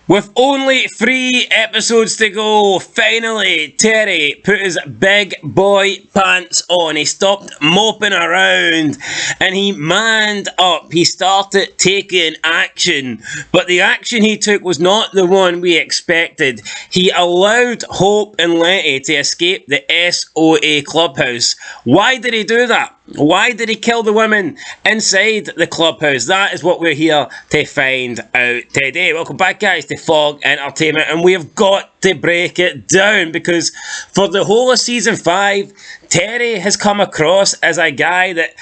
With only 3 episodes to go, finally, Terry put his big boy pants on. He stopped moping around and he manned up. He started taking action. But the action he took was not the one we expected. He allowed Hope and Letty to escape the SOA clubhouse. Why did he do that? Why did he kill the women inside the clubhouse? That is what we're here to find out today. Welcome back, guys, to Fog Entertainment, and we have got to break it down because for the whole of season 5, Terry has come across as a guy that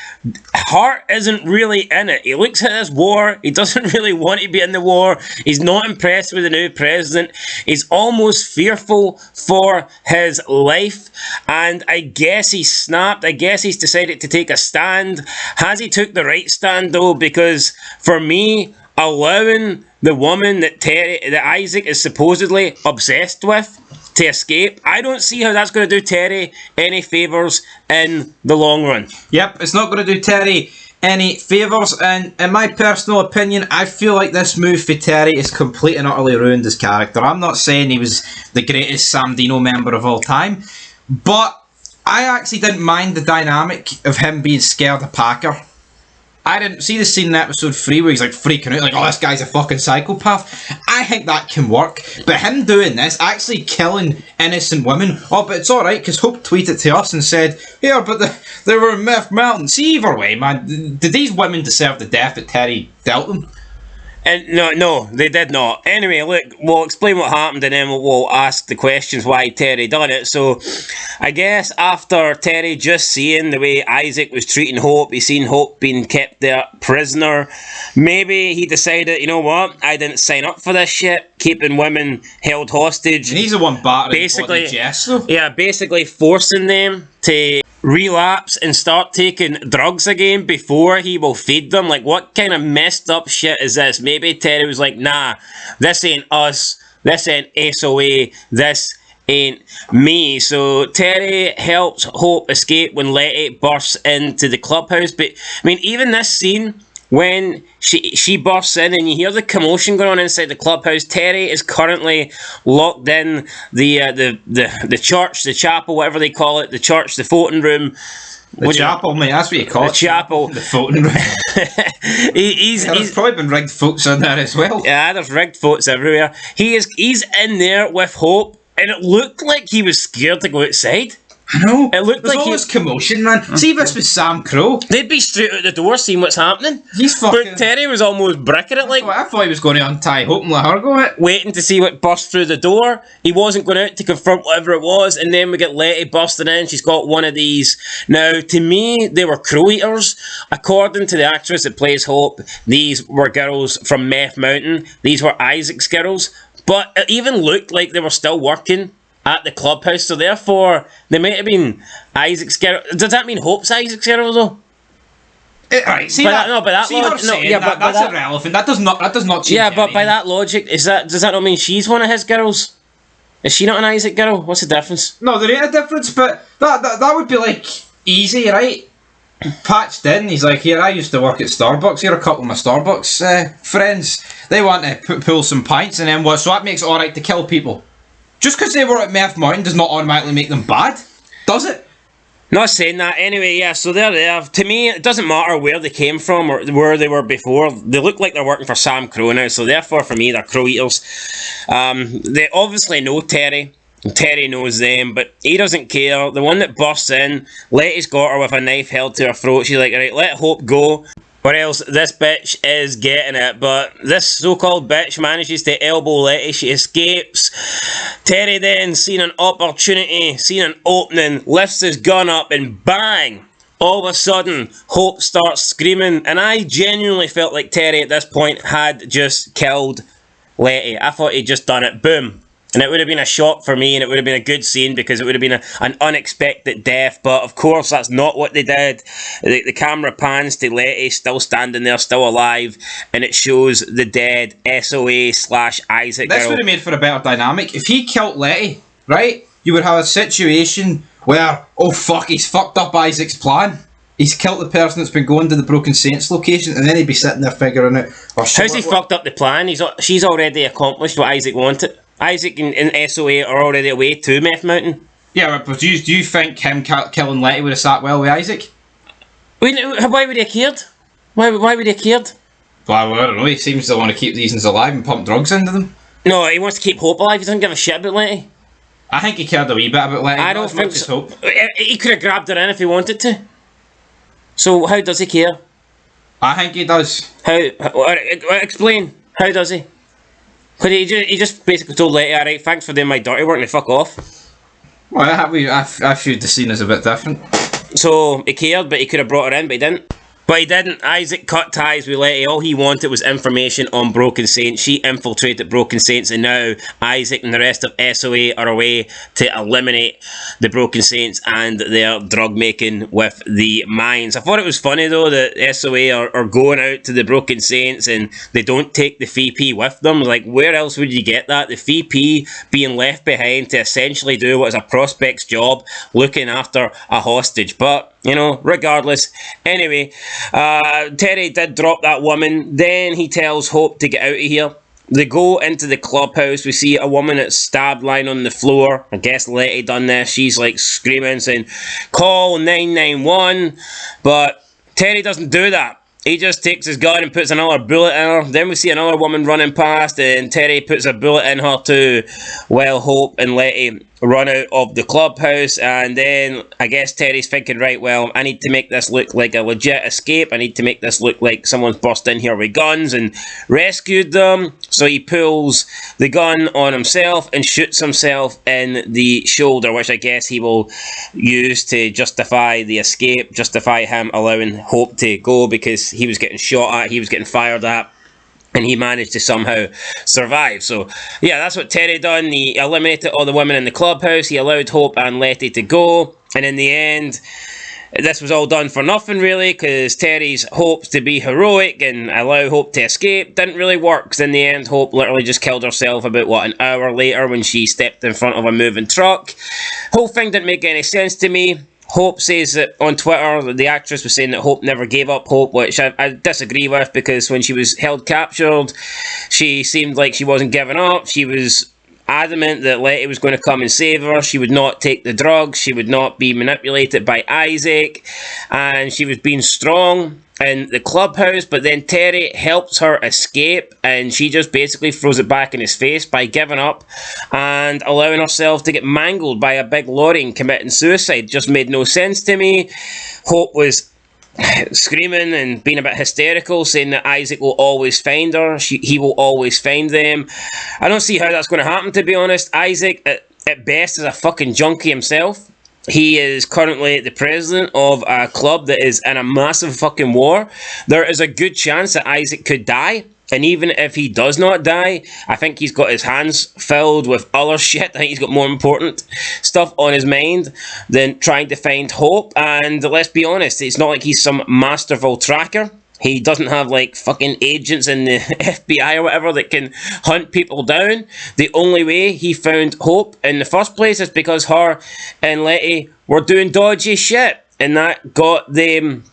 heart isn't really in it. He looks at this war, he doesn't really want to be in the war, he's not impressed with the new president, he's almost fearful for his life, and I guess he snapped. I guess he's decided to take a stand. Has he took the right stand though? Because for me, allowing the woman that Isaac is supposedly obsessed with to escape, I don't see how that's going to do Terry any favours in the long run. Yep, it's not going to do Terry any favours, and in my personal opinion, I feel like this move for Terry is complete and utterly ruined his character. I'm not saying he was the greatest SAMDINO member of all time, but I actually didn't mind the dynamic of him being scared of Packer. I didn't see the scene in episode 3 where he's like freaking out, like, oh, this guy's a fucking psychopath. I think that can work. But him doing this, actually killing innocent women, oh, but it's alright, because Hope tweeted to us and said, yeah, but they were in Meth Mountain. See, either way, man, did these women deserve the death that Terry dealt them? And no, they did not. Anyway, look, we'll explain what happened and then we'll ask the questions why Terry done it. So, I guess after Terry just seeing the way Isaac was treating Hope, he seen Hope being kept there prisoner, maybe he decided, you know what, I didn't sign up for this shit, keeping women held hostage. And he's the one battering bloody Jess, though. Yeah, basically forcing them to relapse and start taking drugs again before he will feed them. Like, what kind of messed up shit is this? Maybe Terry was like, nah, this ain't us, this ain't SOA, this ain't me. So Terry helps Hope escape when Letty bursts into the clubhouse. But I mean, even this scene when she bursts in and you hear the commotion going on inside the clubhouse, Terry is currently locked in the church, the chapel, whatever they call it, the church, the voting room. The chapel, mate, that's what you call it. The chapel. The voting room. There's probably been rigged votes in there as well. Yeah, there's rigged votes everywhere. He's in there with Hope, and it looked like he was scared to go outside. I know. It looked There's like all this commotion, man. See if this was Sam Crow. They'd be straight out the door seeing what's happening. He's fucking... But Terry was almost bricking it, like... I thought he was going to untie Hope and let her go it. Waiting to see what burst through the door. He wasn't going out to confront whatever it was, and then we get Letty busting in. She's got one of these. Now, to me, they were crow eaters. According to the actress that plays Hope, these were girls from Meth Mountain. These were Isaac's girls. But it even looked like they were still working at the clubhouse, so therefore they might have been Isaac's girl. Does that mean Hope's Isaac's girl though? Right, see that? No, but that logic, no, yeah, but that's irrelevant. That does not change. Yeah, but anything. by that logic, does that not mean she's one of his girls? Is she not an Isaac girl? What's the difference? No, there ain't a difference, but that would be like easy, right? Patched in. He's like, here, I used to work at Starbucks. Here, a couple of my Starbucks friends. They want to pull some pints, and then what? So that makes it alright to kill people. Just because they were at Meth Mountain does not automatically make them bad, does it? Not saying that. Anyway, yeah, so they're there. To me, it doesn't matter where they came from or where they were before. They look like they're working for Sam Crow now, so therefore, for me, they're crow eaters. They obviously know Terry. Terry knows them, but he doesn't care. The one that bursts in, Letty's got her with a knife held to her throat. She's like, right, let Hope go, or else this bitch is getting it. But this so-called bitch manages to elbow Letty. She escapes. Terry then, seeing an opportunity, seeing an opening, lifts his gun up and bang! All of a sudden, Hope starts screaming, and I genuinely felt like Terry at this point had just killed Letty. I thought he'd just done it. Boom. And it would have been a shock for me, and it would have been a good scene because it would have been an unexpected death. But of course, that's not what they did. The camera pans to Letty still standing there, still alive, and it shows the dead SOA/Isaac girl. This would have made for a better dynamic. If he killed Letty, right, you would have a situation where, oh fuck, he's fucked up Isaac's plan. He's killed the person that's been going to the Broken Saints location, and then he'd be sitting there figuring out. How's he fucked up the plan? She's already accomplished what Isaac wanted. Isaac and SOA are already away to Meth Mountain. Yeah, but do you think him killing Letty would have sat well with Isaac? Why would he have cared? Why would he have cared? Well, I don't know. He seems to want to keep these things alive and pump drugs into them. No, he wants to keep Hope alive. He doesn't give a shit about Letty. I think he cared a wee bit about Letty. I don't think so. He could have grabbed her in if he wanted to. So how does he care? I think he does. How? Explain. How does he? Could he just basically told Letty, alright, thanks for doing my dirty work and fuck off? Well, I viewed the scene as a bit different. So he cared, but he could have brought her in, but he didn't. But he didn't. Isaac cut ties with Letty. All he wanted was information on Broken Saints. She infiltrated Broken Saints, and now Isaac and the rest of SOA are away to eliminate the Broken Saints and their drug making with the Mayans. I thought it was funny though that SOA are going out to the Broken Saints and they don't take the VP with them. Like, where else would you get that? The VP being left behind to essentially do what is a prospect's job, looking after a hostage. But you know, regardless. Anyway, Terry did drop that woman. Then he tells Hope to get out of here. They go into the clubhouse. We see a woman that's stabbed lying on the floor. I guess Letty done this. She's like screaming, saying, call 991. But Terry doesn't do that. He just takes his gun and puts another bullet in her. Then we see another woman running past, and Terry puts a bullet in her too, while Hope and Letty run out of the clubhouse. And then I guess Terry's thinking, right, well, I need to make this look like a legit escape. I need to make this look like someone's burst in here with guns and rescued them. So he pulls the gun on himself and shoots himself in the shoulder, which I guess he will use to justify the escape, justify him allowing Hope to go, because he was getting shot at, he was getting fired at, and he managed to somehow survive. So, yeah, that's what Terry done. He eliminated all the women in the clubhouse. He allowed Hope and Letty to go. And in the end, this was all done for nothing, really, because Terry's hopes to be heroic and allow Hope to escape didn't really work. Because in the end, Hope literally just killed herself about, an hour later when she stepped in front of a moving truck. Whole thing didn't make any sense to me. Hope says that on Twitter, the actress was saying that Hope never gave up hope, which I disagree with, because when she was held captured, she seemed like she wasn't giving up. She was adamant that Letty was going to come and save her. She would not take the drugs. She would not be manipulated by Isaac. And she was being strong in the clubhouse, but then Terry helps her escape, and she just basically throws it back in his face by giving up and allowing herself to get mangled by a big lorry and committing suicide. Just made no sense to me. Hope was screaming and being a bit hysterical, saying that Isaac will always find her, he will always find them. I don't see how that's going to happen, to be honest. Isaac, at best, is a fucking junkie himself. He is currently the president of a club that is in a massive fucking war. There is a good chance that Isaac could die. And even if he does not die, I think he's got his hands filled with other shit. I think he's got more important stuff on his mind than trying to find Hope. And let's be honest, it's not like he's some masterful tracker. He doesn't have like fucking agents in the FBI or whatever that can hunt people down. The only way he found Hope in the first place is because her and Letty were doing dodgy shit. And that got them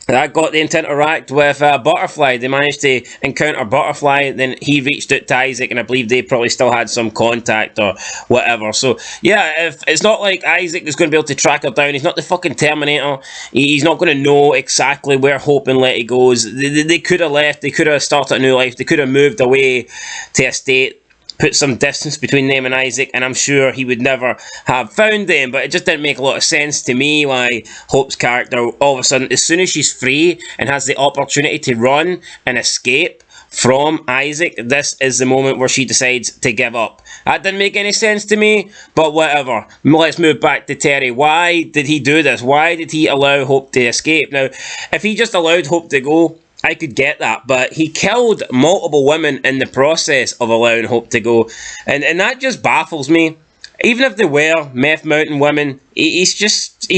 to interact with Butterfly. They managed to encounter Butterfly, then he reached out to Isaac, and I believe they probably still had some contact or whatever. So, yeah, if it's not like Isaac is going to be able to track her down. He's not the fucking Terminator. He's not going to know exactly where Hope and Letty goes. They could have left. They could have started a new life. They could have moved away to a state, put some distance between them and Isaac, and I'm sure he would never have found them. But it just didn't make a lot of sense to me why Hope's character, all of a sudden, as soon as she's free and has the opportunity to run and escape from Isaac, this is the moment where she decides to give up. That didn't make any sense to me, but whatever. Let's move back to Terry. Why did he do this? Why did he allow Hope to escape? Now, if he just allowed Hope to go, I could get that, but he killed multiple women in the process of allowing Hope to go, and that just baffles me. Even if they were Meth Mountain women, he's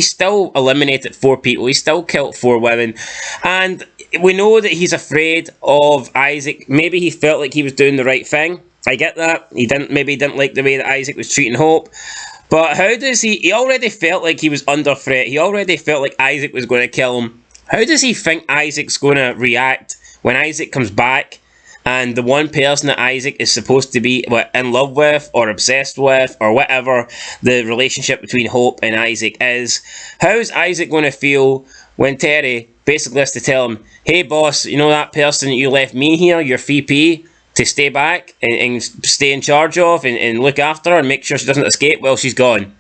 still eliminated 4 people. He still killed 4 women, and we know that he's afraid of Isaac. Maybe he felt like he was doing the right thing. I get that. Maybe he didn't like the way that Isaac was treating Hope. But how does he already felt like he was under threat. He already felt like Isaac was going to kill him. How does he think Isaac's going to react when Isaac comes back and the one person that Isaac is supposed to be in love with or obsessed with or whatever the relationship between Hope and Isaac is? How's Isaac going to feel when Terry basically has to tell him, hey boss, you know that person that you left me here, your VP, to stay back and stay in charge of and look after her and make sure she doesn't escape? Well, she's gone.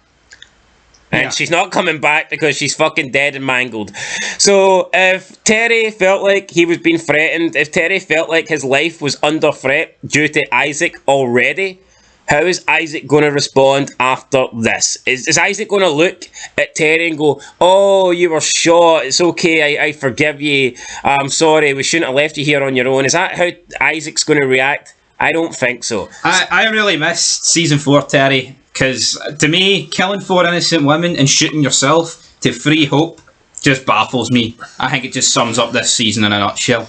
And she's not coming back because she's fucking dead and mangled. So if Terry felt like he was being threatened, if Terry felt like his life was under threat due to Isaac already, how is Isaac going to respond after this? Is Isaac going to look at Terry and go, oh, you were shot, it's okay, I forgive you, I'm sorry, we shouldn't have left you here on your own? Is that how Isaac's going to react? I don't think so. I really missed season 4, Terry. Because, to me, killing 4 innocent women and shooting yourself to free Hope just baffles me. I think it just sums up this season in a nutshell.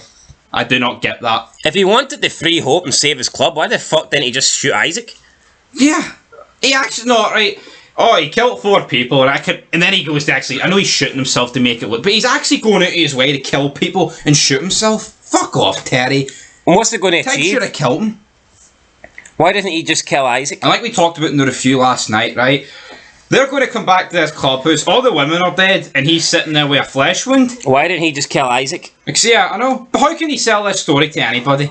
I do not get that. If he wanted to free Hope and save his club, why the fuck didn't he just shoot Isaac? Yeah. He actually, no, right. Oh, he killed 4 people, and then he goes to actually, I know he's shooting himself to make it look, but he's actually going out of his way to kill people and shoot himself. Fuck off, Terry. And what's it going to achieve? Ted should have killed him. Why doesn't he just kill Isaac? And like we talked about in the review last night, right? They're going to come back to this clubhouse. All the women are dead, and he's sitting there with a flesh wound. Why didn't he just kill Isaac? Because, yeah, I know. But how can he sell this story to anybody?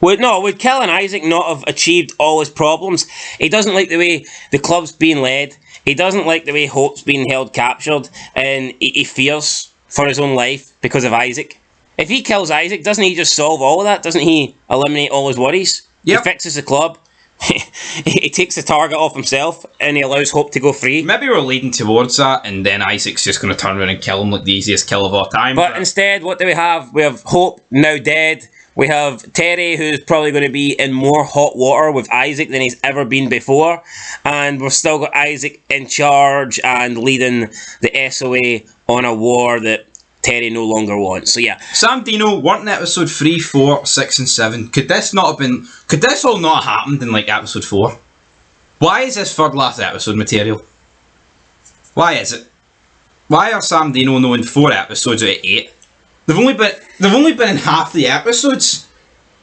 Would killing Isaac not have achieved all his problems? He doesn't like the way the club's being led. He doesn't like the way Hope's being held captured, and he fears for his own life because of Isaac. If he kills Isaac, doesn't he just solve all of that? Doesn't he eliminate all his worries? Yep. He fixes the club. He takes the target off himself and he allows Hope to go free. Maybe we're leading towards that, and then Isaac's just going to turn around and kill him like the easiest kill of all time. But instead, what do we have? We have Hope now dead. We have Terry, who's probably going to be in more hot water with Isaac than he's ever been before. And we've still got Isaac in charge and leading the SOA on a war that Terry no longer wants. So yeah. SAMDINO weren't in episode 3, 4, 6 and 7. Could this all not have happened in like episode 4? Why is this third last episode material? Why is it? Why are SAMDINO knowing 4 episodes out of 8? They've only been in half the episodes.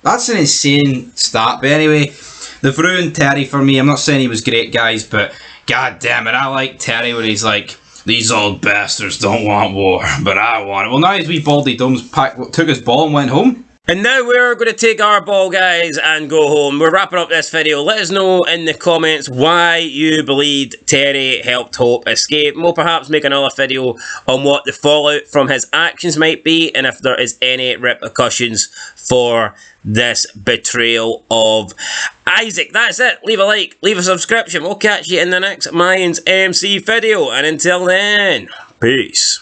That's an insane stat. But anyway, they've ruined Terry for me. I'm not saying he was great, guys, but god damn it, I like Terry when he's like, these old bastards don't want war, but I want it. Well, now his wee baldy dumbs took his ball and went home. And now we're going to take our ball, guys, and go home. We're wrapping up this video. Let us know in the comments why you believed Terry helped Hope escape. And we'll perhaps make another video on what the fallout from his actions might be and if there is any repercussions for this betrayal of Isaac. That's it. Leave a like, leave a subscription. We'll catch you in the next Mayans MC video. And until then, peace.